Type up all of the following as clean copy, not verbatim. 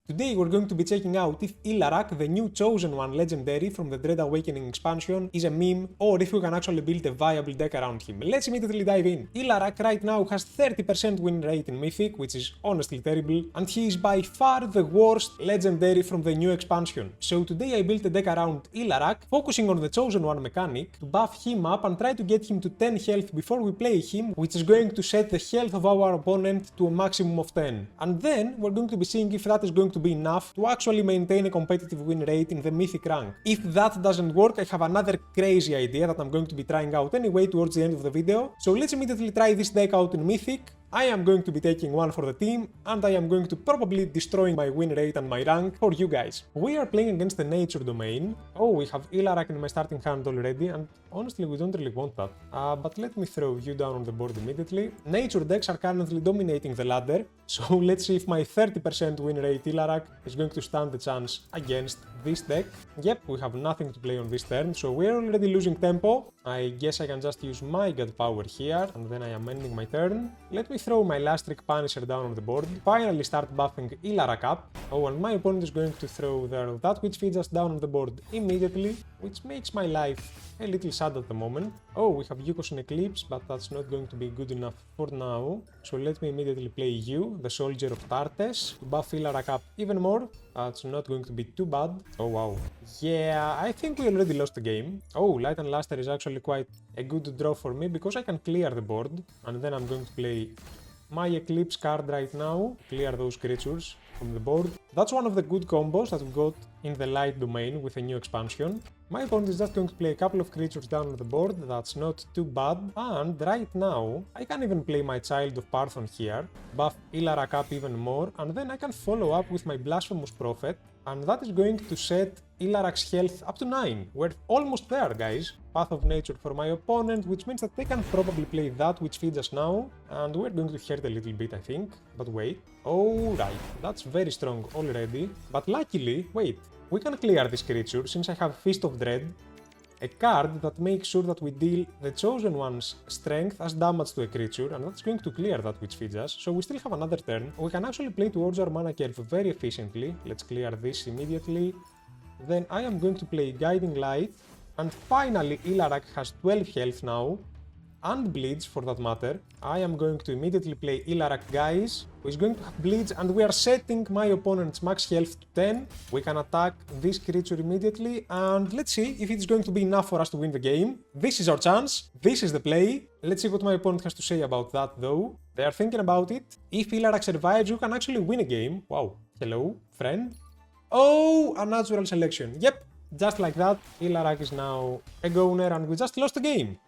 Today we're going to be checking out if Ilarak, the new chosen one legendary from the Dread Awakening expansion, is a meme or if we can actually build a viable deck around him. Let's immediately dive in. Ilarak right now has 30% win rate in Mythic, which is honestly terrible, and he is by far the worst legendary from the new expansion. So today I built a deck around Ilarak, focusing on the chosen one mechanic to buff him up and try to get him to 10 health before we play him, which is going to set the health of our opponent to a maximum of 10. And then we're going to be seeing if that is going to be enough to actually maintain a competitive win rate in the Mythic rank. If that doesn't work, I have another crazy idea that I'm going to be trying out anyway towards the end of the video. So let's immediately try this deck out in Mythic. I am going to be taking one for the team, and I am going to probably destroy my win rate and my rank for you guys. We are playing against the Nature domain. Oh, we have Ilarak in my starting hand already, and honestly we don't really want that. But let me throw you down on the board immediately. Nature decks are currently dominating the ladder, so let's see if my 30% win rate Ilarak is going to stand the chance against this deck. Yep, we have nothing to play on this turn, so we're already losing tempo. I guess I can just use my God Power here, and then I am ending my turn. Let me throw my last trick Punisher down on the board, finally start buffing Ilarak up. Oh, and my opponent is going to throw their that which feeds us down on the board immediately, which makes my life a little sad at the moment. Oh, we have Yukos in Eclipse, but that's not going to be good enough for now. So let me immediately play you, the Soldier of Tartes, to buff Ilarak up even more. That's not going to be too bad. Oh wow. Yeah, I think we already lost the game. Oh, Light and Luster is actually quite a good draw for me because I can clear the board. And then I'm going to play my Eclipse card right now, clear those creatures from the board. That's one of the good combos that we got in the light domain with a new expansion. My opponent is just going to play a couple of creatures down on the board, that's not too bad. And right now, I can even play my Child of Parthon here, buff Ilarak up even more, and then I can follow up with my Blasphemous Prophet, and that is going to set Ilarak's health up to 9. We're almost there, guys. Path of Nature for my opponent, which means that they can probably play that which feeds us now, and we're going to hurt a little bit, I think. But wait. Alright, that's very strong already. But luckily, wait, we can clear this creature since I have Fist of Dread, a card that makes sure that we deal the Chosen One's strength as damage to a creature, and that's going to clear that which feeds us, so we still have another turn. We can actually play towards our mana curve very efficiently. Let's clear this immediately. Then I am going to play Guiding Light, and finally Ilarak has 12 health now, and Bleeds for that matter. I am going to immediately play Ilarak, guys, who is going to have Bleeds, and we are setting my opponent's max health to 10. We can attack this creature immediately, and let's see if it's going to be enough for us to win the game. This is our chance, this is the play. Let's see what my opponent has to say about that though. They are thinking about it. If Ilarak survives, you can actually win a game. Wow, hello, friend. Oh, a natural selection. Yep, just like that, Ilarak is now a goner and we just lost the game.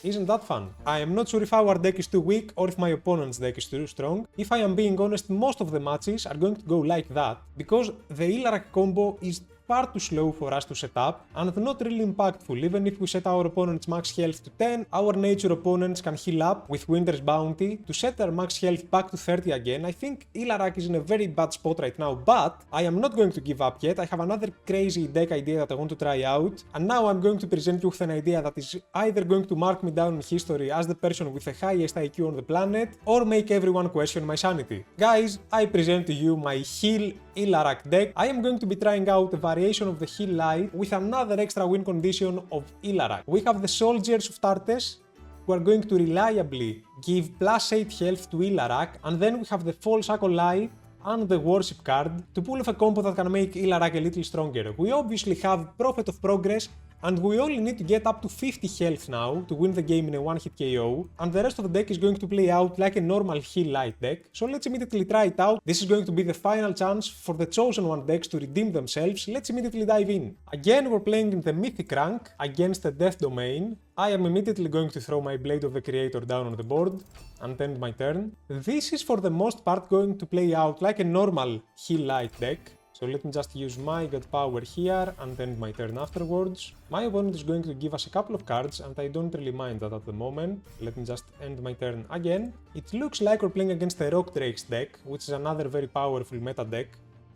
Isn't that fun? I am not sure if our deck is too weak or if my opponent's deck is too strong. If I am being honest, most of the matches are going to go like that, because the Ilarak combo is far too slow for us to set up and not really impactful. Even if we set our opponent's max health to 10, our nature opponents can heal up with Winter's Bounty to set their max health back to 30 again. I think Ilarak is in a very bad spot right now, but I am not going to give up yet. I have another crazy deck idea that I want to try out, and now I'm going to present you with an idea that is either going to mark me down in history as the person with the highest IQ on the planet, or make everyone question my sanity. Guys, I present to you my Heal Ilarak deck. I am going to be trying out a variation of the Heal Light with another extra win condition of Ilarak. We have the Soldiers of Tartes, who are going to reliably give +8 health to Ilarak, and then we have the False Acolyte and the Worship card to pull off a combo that can make Ilarak a little stronger. We obviously have Prophet of Progress, and we only need to get up to 50 health now to win the game in a one-hit KO, and the rest of the deck is going to play out like a normal Heal Light deck, so let's immediately try it out. This is going to be the final chance for the Chosen One decks to redeem themselves. Let's immediately dive in. Again, we're playing in the Mythic rank against the Death domain. I am immediately going to throw my Blade of the Creator down on the board and end my turn. This is for the most part going to play out like a normal Heal Light deck. So let me just use my God Power here and end my turn afterwards. My opponent is going to give us a couple of cards, and I don't really mind that at the moment. Let me just end my turn again. It looks like we're playing against the Rock Drakes deck, which is another very powerful meta deck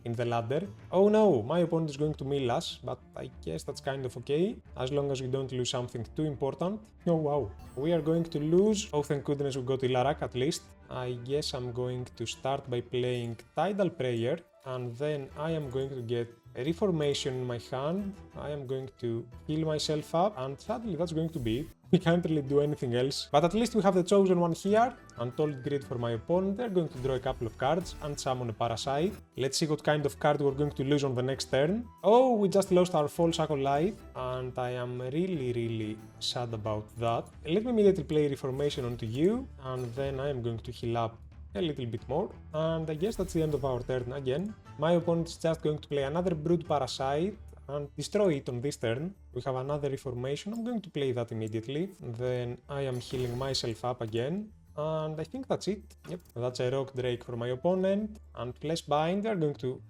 in the ladder. Oh no, my opponent is going to mill us, but I guess that's kind of okay, as long as we don't lose something too important. Oh wow, we are going to lose. Oh, thank goodness we got Ilarak at least. I guess I'm going to start by playing Tidal Prayer, and then I am going to get a reformation in my hand. I am going to heal myself up, and sadly that's going to be it. We can't really do anything else, but at least we have the chosen one here. Untold Greed for my opponent. They're going to draw a couple of cards and summon a Parasite. Let's see what kind of card we're going to lose on the next turn. Oh, we just lost our False Acolyte, and I am really sad about that. Let me immediately play Reformation onto you, and then I am going to heal up a little bit more, and I guess that's the end of our turn again. My opponent is just going to play another Brood Parasite and destroy it on this turn. We have another Reformation, I'm going to play that immediately. Then I am healing myself up again, and I think that's it. Yep, that's a Rock Drake for my opponent, and Flesh Bind. They're going to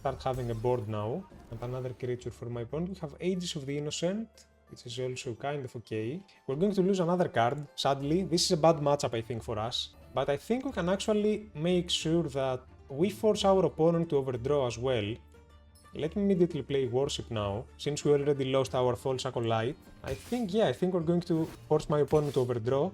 start having a board now, and another creature for my opponent. We have Aegis of the Innocent, which is also kind of okay. We're going to lose another card, sadly. This is a bad matchup, I think, for us. But I think we can actually make sure that we force our opponent to overdraw as well. Let me immediately play Worship now, since we already lost our False Acolyte. I think we're going to force my opponent to overdraw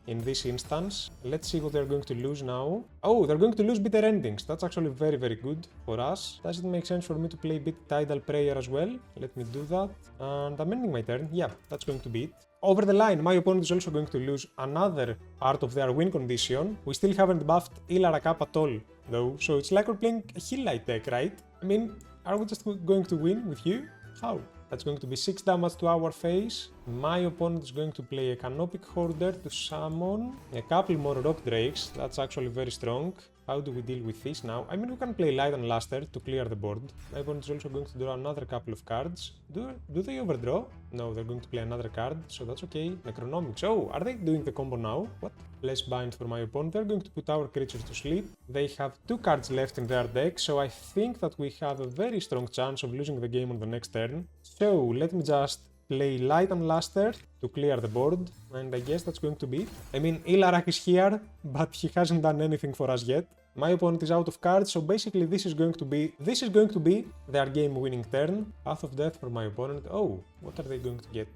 in this instance. Let's see what they're going to lose now. Oh, they're going to lose Bitter Endings. That's actually very good for us. Does it make sense for me to play Tidal Prayer as well? Let me do that. And I'm ending my turn. Yeah, that's going to be it. Over the line, my opponent is also going to lose another part of their win condition. We still haven't buffed Ilarak up at all, though, so it's like we're playing a Heal Light deck, right? I mean, are we just going to win with you? How? That's going to be 6 damage to our face. My opponent is going to play a Canopic Hoarder to summon a couple more Rock Drakes. That's actually very strong. How do we deal with this now? I mean, we can play Light and Luster to clear the board. My opponent is also going to draw another couple of cards. Do they overdraw? No, they're going to play another card, so that's okay. Necronomics. Oh, are they doing the combo now? What? Less Bind for my opponent. They're going to put our creatures to sleep. They have 2 cards left in their deck, so I think that we have a very strong chance of losing the game on the next turn. So, let me just play Light and Luster to clear the board, and I guess that's going to be it. I mean, Ilarak is here, but he hasn't done anything for us yet. My opponent is out of cards, so basically this is going to be their game-winning turn. Path of Death for my opponent. Oh, what are they going to get?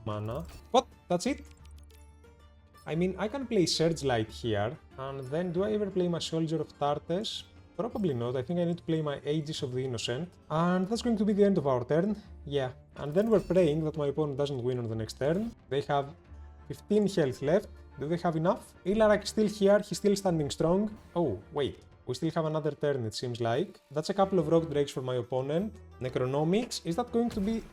Mana. What? That's it? I mean, I can play Surge Light here, and then do I ever play my Soldier of Tartes? Probably not. I think I need to play my Aegis of the Innocent, and that's going to be the end of our turn. Yeah, and then we're praying that my opponent doesn't win on the next turn. They have 15 health left. Do they have enough? Ilarak is still here, he's still standing strong. Oh, wait. We still have another turn, it seems like. That's a couple of Rock Drakes for my opponent. Necronomics, is that going to be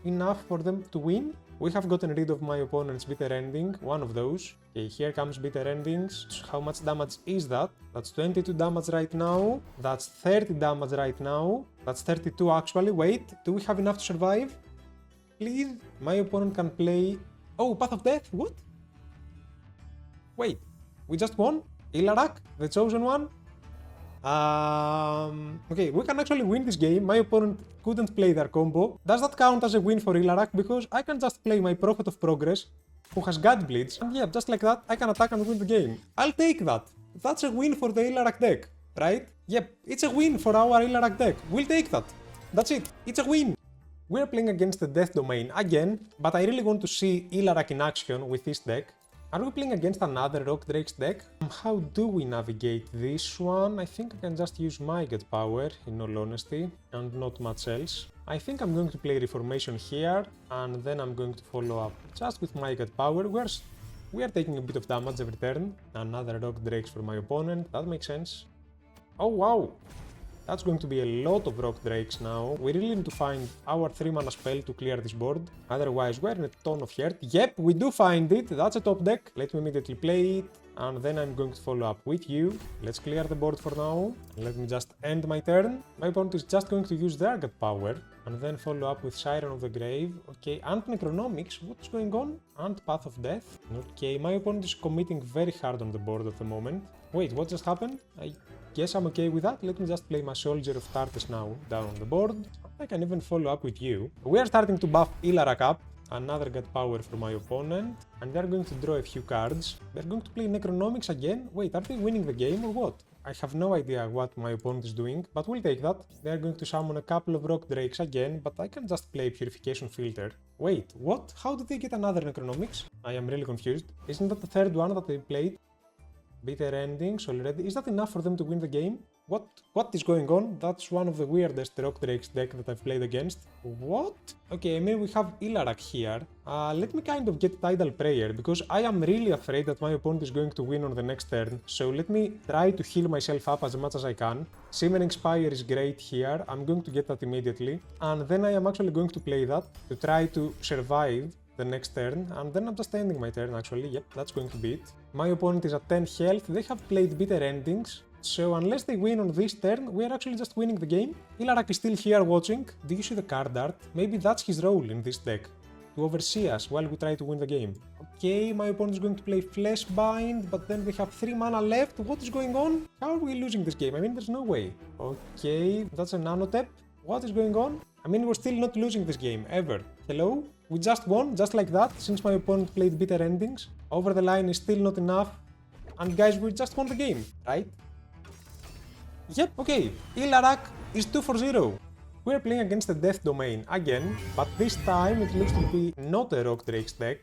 enough for them to win? We have gotten rid of my opponent's Bitter Ending, one of those. Okay, here comes Bitter Endings. How much damage is that? That's 22 damage right now. That's 30 damage right now. That's 32 actually. Wait, do we have enough to survive? Please? My opponent can play... Oh, Path of Death? What? Wait, we just won? Ilarak, the chosen one? Okay, we can actually win this game. My opponent couldn't play their combo. Does that count as a win for Ilarak? Because I can just play my Prophet of Progress, who has God Blitz, and yeah, just like that, I can attack and win the game. I'll take that. That's a win for the Ilarak deck, right? Yep, it's a win for our Ilarak deck. We'll take that. That's it. It's a win. We're playing against the Death Domain again, but I really want to see Ilarak in action with this deck. Are we playing against another Rock Drakes deck? How do we navigate this one? I think I can just use my Get Power, in all honesty, and not much else. I think I'm going to play Reformation here, and then I'm going to follow up just with my Get Power. We are taking a bit of damage every turn. Another Rock Drakes for my opponent, that makes sense. Oh wow! That's going to be a lot of Rock Drakes now. We really need to find our 3-mana spell to clear this board. Otherwise, we're in a ton of hurt. Yep, we do find it. That's a top deck. Let me immediately play it. And then I'm going to follow up with you. Let's clear the board for now. Let me just end my turn. My opponent is just going to use their Get Power. And then follow up with Siren of the Grave. Okay, and Necronomics. What's going on? And Path of Death. Okay, my opponent is committing very hard on the board at the moment. Wait, what just happened? I guess I'm okay with that. Let me just play my Soldier of Tartes now down on the board. I can even follow up with you. We are starting to buff Ilarak up. Another Get Power for my opponent. And they're going to draw a few cards. They're going to play Necronomics again. Wait, are they winning the game or what? I have no idea what my opponent is doing, but we'll take that. They're going to summon a couple of Rock Drakes again, but I can just play Purification Filter. Wait, what? How did they get another Necronomics? I am really confused. Isn't that the third one that they played? Bitter Endings already. Is that enough for them to win the game? What is going on? That's one of the weirdest Rock Drakes deck that I've played against. What? Okay, I mean we have Ilarak here. Let me kind of get Tidal Prayer, because I am really afraid that my opponent is going to win on the next turn. So let me try to heal myself up as much as I can. Shimmering Spire is great here. I'm going to get that immediately. And then I am actually going to play that to try to survive the next turn, and then I'm just ending my turn actually. Yep, that's going to be it. My opponent is at 10 health. They have played Bitter Endings, so unless they win on this turn, we are actually just winning the game. Ilarak is still here watching. Do you see the card art? Maybe that's his role in this deck, to oversee us while we try to win the game. Okay, my opponent is going to play Fleshbind, but then they have 3 mana left. What is going on? How are we losing this game? I mean, there's no way. Okay, that's a Nanotep. What is going on? I mean, we're still not losing this game, ever. Hello? We just won, just like that, since my opponent played Bitter Endings. Over the line is still not enough. And guys, we just won the game, right? Yep, okay. Ilarak is 2-0. We're playing against the Death Domain again, but this time it looks to be not a Rock Drakes deck.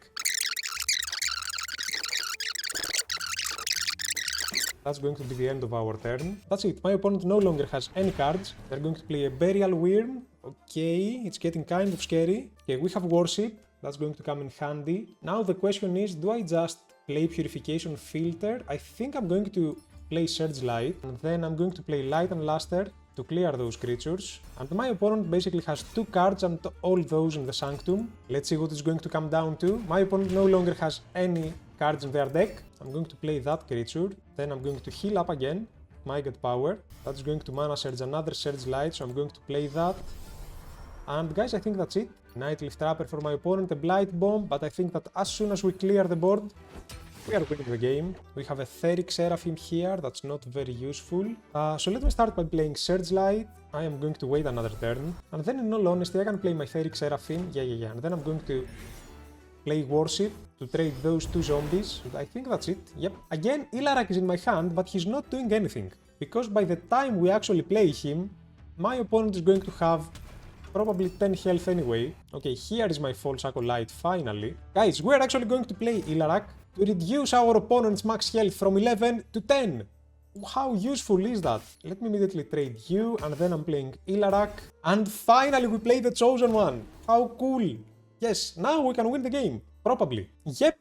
That's going to be the end of our turn. That's it, my opponent no longer has any cards. They're going to play a Burial Wyrm. Okay, it's getting kind of scary. Okay, we have Worship. That's going to come in handy. Now the question is, do I just play Purification Filter? I think I'm going to play Surge Light, and then I'm going to play Light and Luster to clear those creatures. And my opponent basically has 2 cards and all those in the Sanctum. Let's see what it's going to come down to. My opponent no longer has any cards in their deck. I'm going to play that creature. Then I'm going to heal up again. My God Power. That's going to mana surge another Surge Light, so I'm going to play that. And guys, I think that's it. Nightleaf Trapper for my opponent, a Blight Bomb, but I think that as soon as we clear the board, we are winning the game. We have a Etheric Seraphim here, that's not very useful. So let me start by playing Surge Light. I am going to wait another turn. And then in all honesty, I can play my Etheric Seraphim. Yeah. And then I'm going to play Worship to trade those 2 zombies. I think that's it. Yep. Again, Ilarak is in my hand, but he's not doing anything. Because by the time we actually play him, my opponent is going to have probably 10 health anyway. Okay, here is my False Acolyte finally. Guys, we're actually going to play Ilarak to reduce our opponent's max health from 11 to 10. How useful is that? Let me immediately trade you, and then I'm playing Ilarak. And finally we play the Chosen One. How cool. Yes, now we can win the game. Probably. Yep,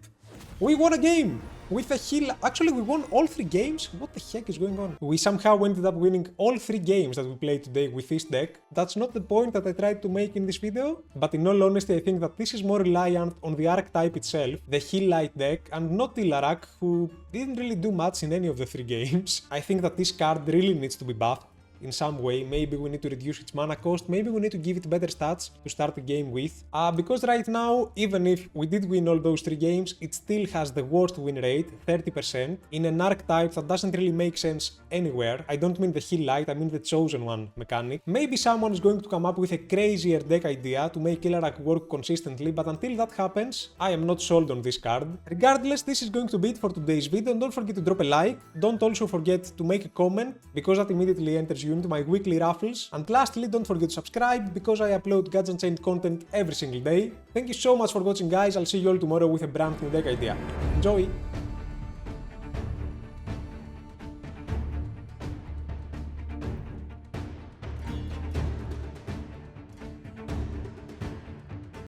we won a game! With a heal. Actually, we won all 3 games? What the heck is going on? We somehow ended up winning all 3 games that we played today with this deck. That's not the point that I tried to make in this video, but in all honesty, I think that this is more reliant on the archetype itself, the Heal Light deck, and not Ilarak, who didn't really do much in any of the 3 games. I think that this card really needs to be buffed in some way. Maybe we need to reduce its mana cost, maybe we need to give it better stats to start the game with. Because right now, even if we did win all those 3 games, it still has the worst win rate, 30%, in an archetype that doesn't really make sense anywhere. I don't mean the Heal Light, I mean the Chosen One mechanic. Maybe someone is going to come up with a crazier deck idea to make Ilarak work consistently, but until that happens, I am not sold on this card. Regardless, this is going to be it for today's video. Don't forget to drop a like, don't also forget to make a comment, because that immediately enters you into my weekly raffles. And lastly, don't forget to subscribe, because I upload Gods Unchained content every single day. Thank you so much for watching, guys. I'll see you all tomorrow with a brand new deck idea. Enjoy!